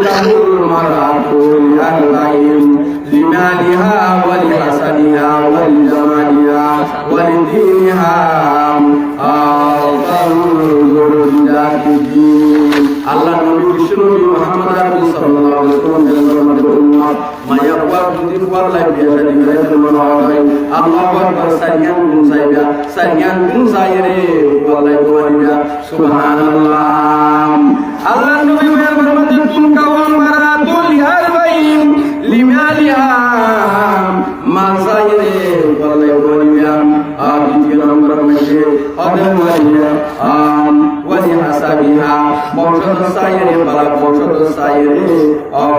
লাহুল মারআতু লিআরবাইন লিমালিহা ওয়া লিহাসানিহা ওয়া লিজামালিহা ওয়া লিদীনিহা আল্লাহ নবী বিশ্বনবী মুহাম্মদ আরবি সাল্লাল্লাহু আলাইহি ওয়াসাল্লামের উম্মত মায়া ওয়ার যদি ওয়াল্লাহ বিয়া দিবেন মনে আল্লাহু আকবার সাইয়ান মুসাইবা সাইয়ান মুসাইরে ওয়াল্লাহ ওয়ালিয়া সুবহানাল্লাহ আল্লাহ নবী মুহাম্মদ তুম কাওয়ান মারাতুল হারবাইন লিমালিহা মাসাইরে ওয়াল্লাহ ওয়ালিয়া দ্বিতীয় নম্বর মধ্যে আদম ওয়ালিয়া ولحسبها বংশধর সাইরে বালা বংশধর সাইরে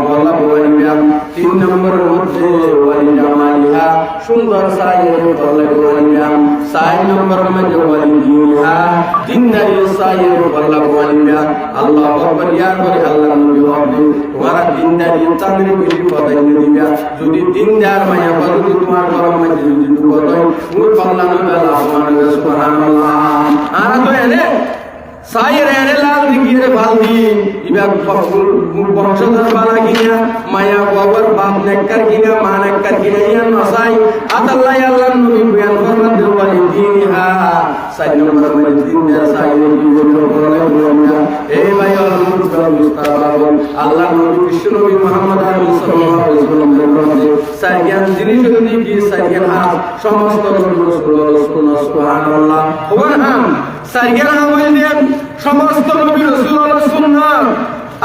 বলা বলিলাম তিন নম্বর মধ্যে ওয়ালি জামালিহা সুন্দর সাইরে বলা বলিলাম চার নম্বর মধ্যে ওয়ালি দিনহা দিনদারি সাইরে বলা বলিলাম আল্লাহু আকবার ইয়া করে আল্লাহ নবী হবে তোমার দিনদারি চাঁদের বেশি পদাই দিবা যদি দিনদার মায়া বলো তোমার গরম মধ্যে যদি বলো মুই আল্লাহ নবী আল্লাহ সুবহানাল্লাহ আর তো এনে সাইরে এনে লাল দিগিরে ভালদি ইবা বংশধর বালা কিনা মায়া বাবার বাপ নেককার কিনা মা নেককার কিনা ইয়া নসাই আতাল্লাহ আল্লাহ নবী বয়ান ফরমান দেওয়ালি দিনহা সাই নম্বর মধ্যে দিনদার সাইরে কি বলবো বলা এই ভাই আল্লাহ মুস্তাফা আল্লাহ নবী বিশ্বনবী মুহাম্মদ আরবি সাল্লাল্লাহু আলাইহি ওয়াসাল্লাম বলেন সাইয়ান জিনিস যদি কি সাইয়ান হাত সমস্ত রাসূলুল্লাহ সুবহানাল্লাহ ওয়া সাইয়ান হাওয়াইলেন সমস্ত নবী রাসূলুল্লাহ সুন্নাত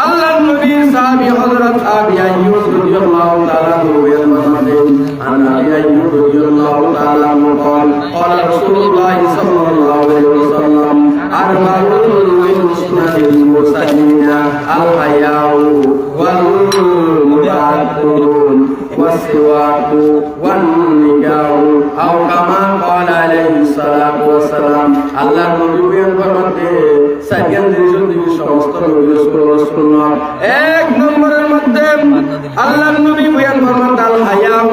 আল্লাহ নবী সাহাবী হযরত আবু আইয়ুব রাদিয়াল্লাহু তাআলা বলেন আন আবি আইয়ুব রাদিয়াল্লাহু তাআলা قال قال رسول الله صلى الله عليه وسلم أربعون من سنن المرسلين الحياء والمتعطرون والسواك والنكاح أو كما قال عليه الصلاة والسلام الله নবী বলেন ফরমাতে সাইয়ান জিনিস সমস্ত নবী রাসূলুল্লাহ সুন্নাত এক নম্বরের মধ্যে আল্লাহ নবী বলেন ফরমাতে আল হায়াউ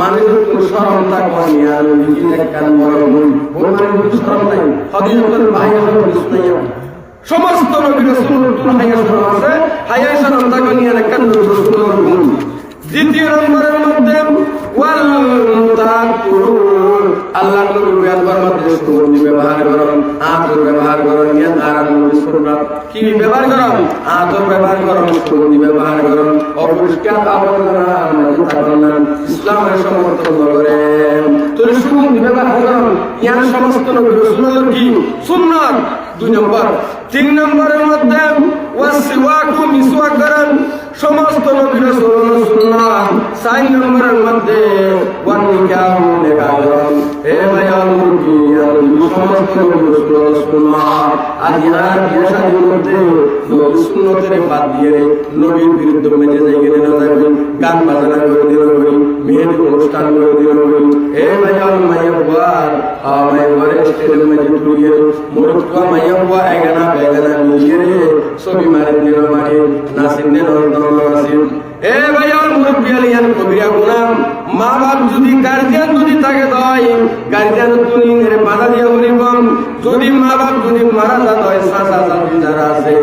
মানুষের কোনো শরম থাকবে না নিজের কান বড় বই মানুষের শরম নাই হযরতের ভাই হযরত ইসমাঈল সমস্ত নবী রাসূলুল্লাহ হায়া শরম আছে হায়া শরম থাকবে না কান রাসূলুল্লাহ দ্বিতীয় নম্বরের মধ্যে ওয়াল মুতাকুরুন আল্লাহ নবী বয়ান ফরমাতে সুগন্ধি ব্যবহার করুন আতর ব্যবহার করুন ইয়া আর নবী সুন্নাত কি ব্যবহার করুন আতর ব্যবহার করুন সুগন্ধি ব্যবহার করুন অপরিষ্কার আবর্জনা থাকবেন ইসলামের সমর্থন করেন তো সুগন্ধি ব্যবহার করুন ইয়া সমস্ত নবী রাসূলুল্লাহ কি সুন্নাত দুই নম্বর তিন নম্বরের মধ্যে ওয়াসওয়াকু মিসওয়াক করেন সমস্ত নবী রাসূলুল্লাহ সুন্নাত চার নম্বরের মধ্যে ওয়ান নিকাহু নিকাহ করেন হে ভাইয়াল মুরগি সমস্ত নবী রাসূলুল্লাহ সুন্নাত আর ইয়ার বিশালের মধ্যে নবী সুন্নতের বাদ দিয়ে নবীর বিরুদ্ধে মেজে যাইয়ে না যাবেন গান বাজনা করে দিবেন মেহেদি অনুষ্ঠান করে দিবেন হে ভাইয়াল মাইয়াবার মাইয়াবারে স্টেজে মেজে তুলিয়ে মুরুকা মাইয়াবা এগানা বেগানা মিলিয়ে ছবি মারে দিল মারে নাসিনে নাসিন এ ভাইয়াল মুরব্বিয়ালিয়ান কবিরা গুনাহ মা বাপ যদি গার্জিয়ান যদি থাকে দয় গার্জিয়ান তুমি বাধা দিয়া বলিব যদি মা বাপ যদি মারা যায় সাসা সাসি যারা আছে